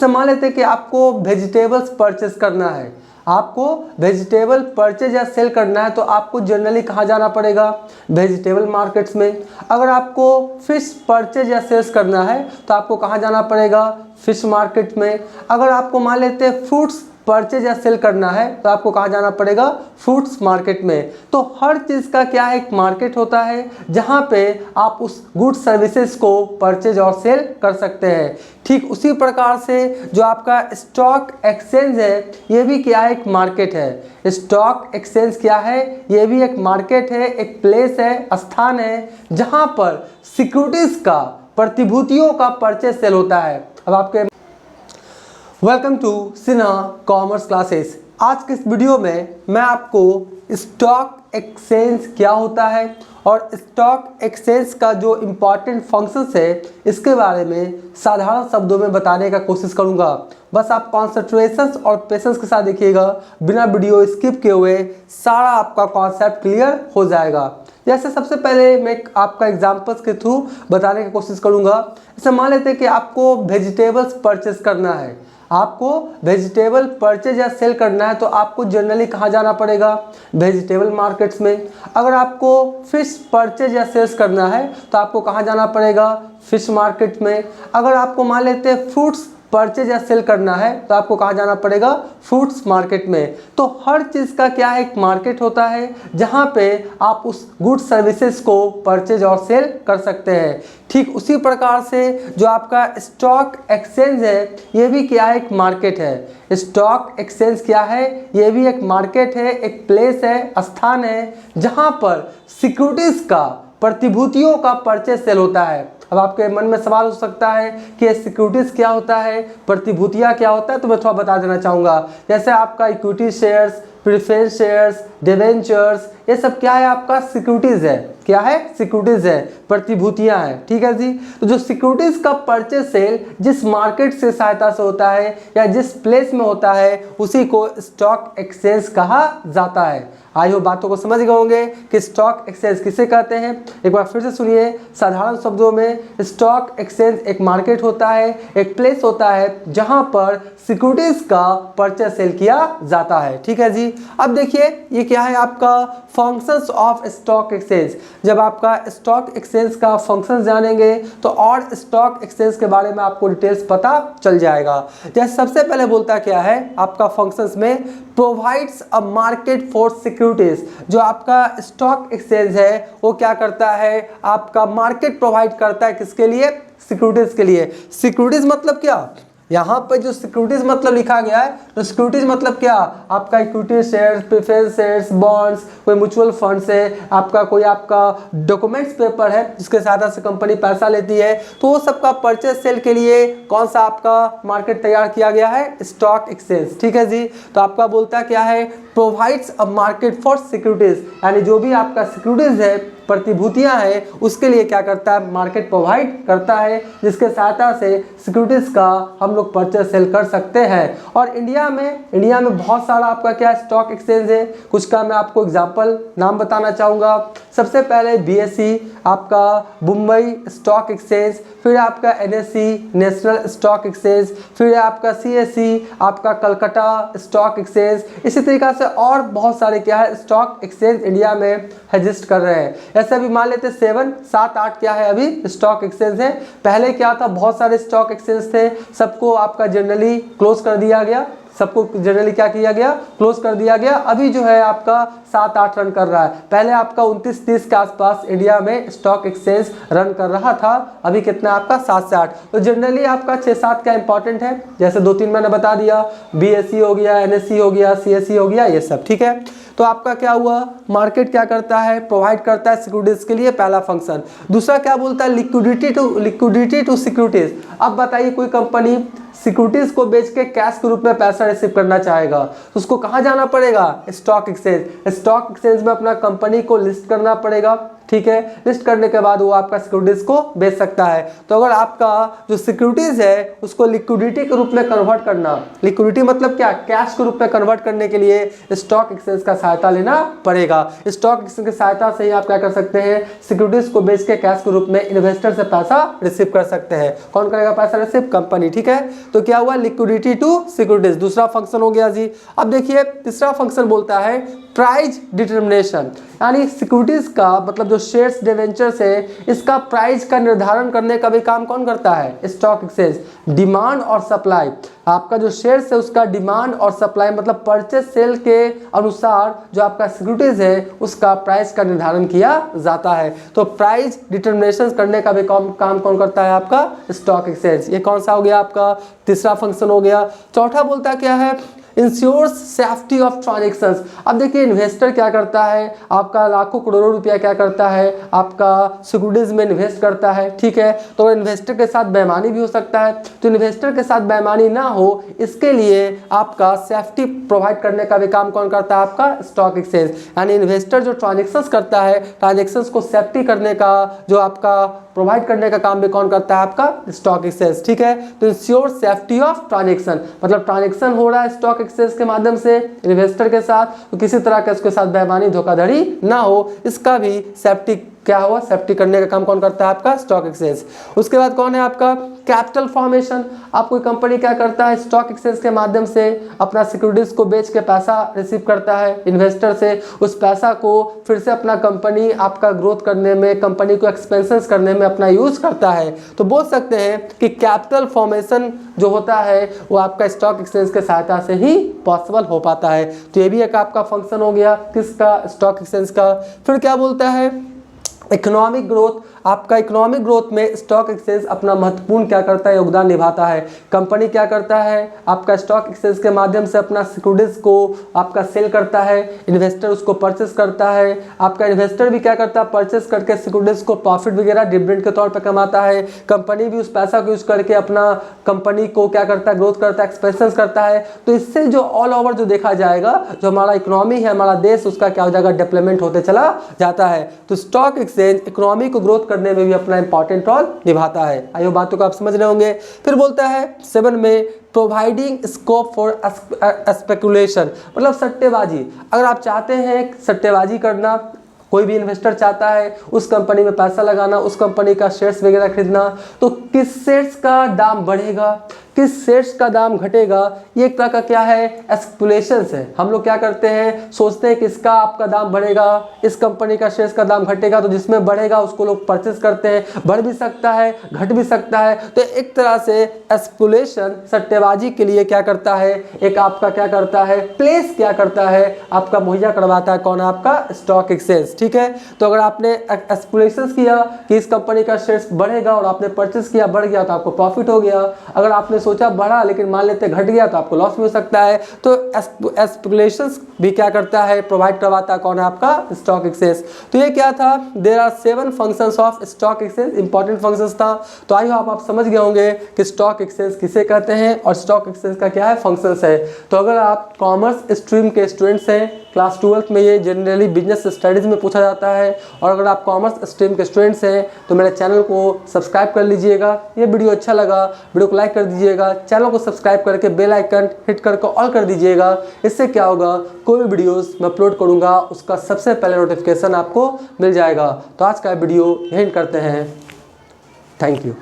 जैसे मान लेते हैं कि आपको वेजिटेबल्स परचेस करना है, आपको वेजिटेबल परचेज या सेल करना है तो आपको जनरली कहाँ जाना पड़ेगा, वेजिटेबल मार्केट्स में। अगर आपको फिश परचेज या सेल्स करना है तो आपको कहाँ जाना पड़ेगा, फिश मार्केट में। अगर आपको मान लेते हैं फ्रूट्स परचेज या सेल करना है तो आपको कहाँ जाना पड़ेगा, फ्रूट्स मार्केट में। तो हर चीज़ का क्या है, एक मार्केट होता है जहाँ पे आप उस गुड सर्विसेज को परचेज और सेल कर सकते हैं। ठीक उसी प्रकार से जो आपका स्टॉक एक्सचेंज है ये भी क्या है, एक मार्केट है। स्टॉक एक्सचेंज क्या है, ये भी एक मार्केट है, एक प्लेस है, स्थान है जहाँ पर सिक्योरिटीज का, प्रतिभूतियों का परचेज सेल होता है। अब आपके welcome to Sinha commerce classes. आज के इस वीडियो में मैं आपको स्टॉक एक्सचेंज क्या होता है और स्टॉक एक्सचेंज का जो इम्पॉर्टेंट फंक्शंस है इसके बारे में साधारण शब्दों में बताने का कोशिश करूंगा। बस आप कॉन्सेंट्रेशन और पेशेंस के साथ देखिएगा, बिना वीडियो स्किप किए हुए सारा आपका कॉन्सेप्ट क्लियर हो जाएगा। जैसे सबसे पहले मैं आपका एग्जांपल्स के थ्रू बताने की कोशिश करूंगा। जैसे मान लेते हैं कि आपको वेजिटेबल्स परचेस करना है, आपको वेजिटेबल परचेज या सेल करना है तो आपको जनरली कहाँ जाना पड़ेगा, वेजिटेबल मार्केट्स में। अगर आपको फिश परचेज या सेल्स करना है तो आपको कहाँ जाना पड़ेगा, फिश मार्केट में। अगर आपको मान लेते हैं फ्रूट्स परचेज या सेल करना है तो आपको कहाँ जाना पड़ेगा, फ्रूट्स मार्केट में। तो हर चीज़ का क्या है, एक मार्केट होता है जहाँ पे आप उस गुड सर्विसेज को परचेज और सेल कर सकते हैं। ठीक उसी प्रकार से जो आपका स्टॉक एक्सचेंज है ये भी क्या है, एक मार्केट है। स्टॉक एक्सचेंज क्या है, ये भी एक मार्केट है, एक प्लेस है, स्थान है जहाँ पर सिक्योरिटीज का, प्रतिभूतियों का परचेज सेल होता है। अब आपके मन में सवाल हो सकता है कि सिक्योरिटीज क्या होता है, प्रतिभूतियाँ क्या होता है, तो मैं थोड़ा बता देना चाहूँगा। जैसे आपका equity shares, preference shares, debentures, ये सब क्या है, आपका सिक्योरिटीज है। क्या है, सिक्योरिटीज है, प्रतिभूतियां हैं। ठीक है जी। तो जो सिक्योरिटीज का परचेज सेल जिस मार्केट से सहायता से होता है या जिस प्लेस में होता है उसी को स्टॉक एक्सचेंज कहा जाता है। आई हो बातों को समझ गए होंगे कि स्टॉक एक्सचेंज किसे कहते हैं। एक बार फिर से सुनिए साधारण शब्दों में, स्टॉक एक्सचेंज एक मार्केट होता है, एक प्लेस होता है जहां पर सिक्योरिटीज का परचेज सेल किया जाता है। ठीक है जी। अब देखिए ये क्या है, आपका फंक्शंस ऑफ स्टॉक एक्सचेंज। जब आपका स्टॉक एक्सचेंज का फंक्शन जानेंगे तो और स्टॉक एक्सचेंज के बारे में आपको डिटेल्स पता चल जाएगा। जैसे सबसे पहले बोलता क्या है आपका फंक्शंस में, provides a market for securities. जो आपका स्टॉक एक्सचेंज है वो क्या करता है, आपका मार्केट प्रोवाइड करता है किसके लिए, सिक्योरिटीज के लिए। सिक्योरिटीज मतलब क्या, यहाँ पर जो सिक्योरिटीज मतलब लिखा गया है तो सिक्योरिटीज मतलब क्या, आपका equity shares, preference shares, bonds, कोई म्यूचुअल फंड्स है, आपका कोई आपका डॉक्यूमेंट्स पेपर है जिसके सहायता से कंपनी पैसा लेती है, तो वो सबका परचेज सेल के लिए कौन सा आपका मार्केट तैयार किया गया है, स्टॉक एक्सचेंज। ठीक है जी। तो आपका बोलता क्या है, provides a market for securities, यानी जो भी आपका सिक्योरिटीज है, प्रतिभूतियां हैं, उसके लिए क्या करता है, मार्केट प्रोवाइड करता है जिसके सहायता से सिक्योरिटीज का हम लोग परचेज सेल कर सकते हैं। और इंडिया में बहुत सारा आपका क्या स्टॉक एक्सचेंज है, कुछ का मैं आपको एग्जांपल नाम बताना चाहूँगा। सबसे पहले BSE आपका मुंबई स्टॉक एक्सचेंज, फिर आपका NSE नेशनल स्टॉक एक्सचेंज, फिर आपका CSE आपका कलकत्ता स्टॉक एक्सचेंज। इसी तरीक़ा से और बहुत सारे क्या है स्टॉक एक्सचेंज इंडिया में एग्जिस्ट कर रहे हैं। ऐसे अभी मान लेते 7, 8 क्या है अभी स्टॉक एक्सचेंज है। पहले क्या था, बहुत सारे स्टॉक एक्सचेंज थे, सबको आपका जनरली क्लोज कर दिया गया, सबको जनरली क्या किया गया, क्लोज कर दिया गया। अभी जो है आपका 7-8 रन कर रहा है। पहले आपका 29-30 के आसपास इंडिया में स्टॉक एक्सचेंज रन कर रहा था, अभी कितना आपका 7 से 8। तो जनरली आपका 6-7 क्या इंपॉर्टेंट है, जैसे 2-3 मैंने बता दिया, BSE हो गया, NSE हो गया, CSE हो गया, ये सब। ठीक है। तो आपका क्या हुआ, मार्केट क्या करता है, प्रोवाइड करता है सिक्योरिटीज के लिए, पहला फंक्शन। दूसरा क्या बोलता है, लिक्विडिटी टू सिक्योरिटीज। अब बताइए कोई कंपनी सिक्योरिटीज को बेच के कैश के रूप में पैसा रिसीव करना चाहेगा तो उसको कहाँ जाना पड़ेगा, स्टॉक एक्सचेंज। स्टॉक एक्सचेंज में अपना कंपनी को लिस्ट करना पड़ेगा। ठीक है। लिस्ट करने के बाद वो आपका सिक्योरिटीज को बेच सकता है। तो अगर आपका जो सिक्योरिटीज है उसको लिक्विडिटी के रूप में कन्वर्ट करना, लिक्विडिटी मतलब क्या, कैश के रूप में कन्वर्ट करने के लिए स्टॉक एक्सचेंज का सहायता लेना पड़ेगा। स्टॉक एक्सचेंज की सहायता से ही आप क्या कर सकते हैं, सिक्योरिटीज को बेच के कैश के रूप में इन्वेस्टर से पैसा रिसीव कर सकते हैं। कौन करेगा पैसा रिसीव, कंपनी, ठीक है। तो क्या हुआ, लिक्विडिटी टू सिक्योरिटीज, दूसरा फंक्शन हो गया जी। अब देखिए तीसरा फंक्शन बोलता है प्राइस डिटर्मिनेशन, यानी सिक्योरिटीज का मतलब जो शेयर्स डिवेंचर्स है इसका प्राइस का निर्धारण करने का भी काम कौन करता है, स्टॉक एक्सचेंज। डिमांड और सप्लाई, आपका जो शेयर्स है उसका डिमांड और सप्लाई मतलब परचेज सेल के अनुसार जो आपका सिक्योरिटीज है उसका प्राइस का निर्धारण किया जाता है। तो प्राइस डिटर्मिनेशन करने का भी काम कौन करता है, आपका स्टॉक एक्सचेंज। ये कौन सा हो गया, आपका तीसरा फंक्शन हो गया। चौथा बोलता क्या है, इंश्योर्स सेफ्टी ऑफ ट्रांजेक्शंस। अब देखिए इन्वेस्टर क्या करता है, आपका लाखों करोड़ों रुपया क्या करता है, आपका सिक्योरिटीज में इन्वेस्ट करता है, ठीक है। तो इन्वेस्टर के साथ बेईमानी भी हो सकता है, तो इन्वेस्टर के साथ बेईमानी ना हो इसके लिए आपका सेफ्टी प्रोवाइड करने का भी काम कौन करता है, आपका स्टॉक एक्सचेंज। यानी इन्वेस्टर जो ट्रांजेक्शंस करता है, ट्रांजेक्शंस को सेफ्टी करने का जो आपका प्रोवाइड करने का काम भी कौन करता है, आपका स्टॉक एक्सचेंज, ठीक है। तो इंश्योर सेफ्टी ऑफ ट्रांजेक्शन मतलब ट्रांजेक्शन हो रहा है स्टॉक एक्सचेंज के माध्यम से इन्वेस्टर के साथ, तो किसी तरह का उसके साथ बेईमानी धोखाधड़ी ना हो, इसका भी सेफ्टी क्या हुआ, सेफ्टी करने का काम कौन करता है, आपका स्टॉक एक्सचेंज। उसके बाद कौन है आपका कैपिटल फॉर्मेशन। आप कोई कंपनी क्या करता है, स्टॉक एक्सचेंज के माध्यम से अपना सिक्योरिटीज को बेच के पैसा रिसीव करता है इन्वेस्टर से, उस पैसा को फिर से अपना कंपनी आपका ग्रोथ करने में, कंपनी को एक्सपेंशन करने में अपना यूज करता है। तो बोल सकते हैं कि कैपिटल फॉर्मेशन जो होता है वो आपका स्टॉक एक्सचेंज के सहायता से ही पॉसिबल हो पाता है। तो ये भी एक आपका फंक्शन हो गया किसका, स्टॉक एक्सचेंज का। फिर क्या बोलता है, इकोनॉमिक ग्रोथ। आपका इकोनॉमिक ग्रोथ में स्टॉक एक्सचेंज अपना महत्वपूर्ण क्या करता है, योगदान निभाता है। कंपनी क्या करता है, आपका स्टॉक एक्सचेंज के माध्यम से अपना सिक्योरिटीज को आपका सेल करता है, इन्वेस्टर उसको परचेस करता है। आपका इन्वेस्टर भी क्या करता है, परचेस करके सिक्योरिटीज को प्रॉफिट वगैरह डिविडेंड के तौर पर कमाता है। कंपनी भी उस पैसा को यूज करके अपना कंपनी को क्या करता है, ग्रोथ करता है, एक्सपेंशन करता है। तो इससे जो ऑल ओवर जो देखा जाएगा, जो हमारा इकोनॉमी है, हमारा देश, उसका क्या हो जाएगा, डेवलपमेंट होते चला जाता है। तो स्टॉक एक्सचेंज इकोनॉमी को ग्रोथ करने में भी अपना इंपॉर्टेंट रोल निभाता है। आइए बातों को आप समझ रहे होंगे। फिर बोलता है 7 में प्रोवाइडिंग स्कोप फॉर स्पेकुलेशन मतलब सट्टेबाजी। अगर आप चाहते हैं सट्टेबाजी करना, कोई भी इन्वेस्टर चाहता है उस कंपनी में पैसा लगाना, उस कंपनी का शेयर्स वगैरह खरीदना, तो किस शेयर्स का दाम बढ़ेगा, किस शेयर्स का दाम घटेगा, ये एक तरह का क्या है, स्पेकुलेशन है। हम लोग क्या करते हैं, सोचते हैं कि इसका आपका दाम बढ़ेगा, इस कंपनी का शेयर्स का दाम घटेगा, तो जिसमें बढ़ेगा उसको लोग परचेस करते हैं। बढ़ भी सकता है, घट भी सकता है। तो एक तरह से स्पेकुलेशन सट्टेबाजी के लिए क्या करता है, एक आपका क्या करता है, प्लेस क्या करता है, आपका मुहैया करवाता है कौन, आपका स्टॉक एक्सचेंज, ठीक है। तो अगर आपने स्पेकुलेशन किया कि इस कंपनी का शेयर्स बढ़ेगा और आपने परचेस किया, बढ़ गया तो आपको प्रॉफिट हो गया। अगर आपने सोचा बढ़ा लेकिन मान लेते घट गया तो आपको लॉस भी हो सकता है। तो स्पेकुलेशंस भी क्या करता है, प्रोवाइड करवाता है कौन है, आपका स्टॉक एक्सचेंज। तो ये क्या था, there are 7 functions of stock exchange, important functions था। तो आई होप आप समझ गए होंगे कि स्टॉक एक्सचेंज किसे कहते हैं और स्टॉक एक्सचेंज का क्या है, फंक्शंस है। तो अगर आप कॉमर्स स्ट्रीम के स्टूडेंट्स हैं, क्लास 12th में ये जनरली बिजनेस स्टडीज़ में पूछा जाता है। और अगर आप कॉमर्स स्ट्रीम के स्टूडेंट्स हैं तो मेरे चैनल को सब्सक्राइब कर लीजिएगा। ये वीडियो अच्छा लगा, वीडियो को लाइक कर दीजिएगा, चैनल को सब्सक्राइब करके बेल आइकन हिट करके ऑल कर दीजिएगा। इससे क्या होगा, कोई भी वीडियोस मैं अपलोड करूँगा उसका सबसे पहले नोटिफिकेशन आपको मिल जाएगा। तो आज का वीडियो यहीं करते हैं। Thank you.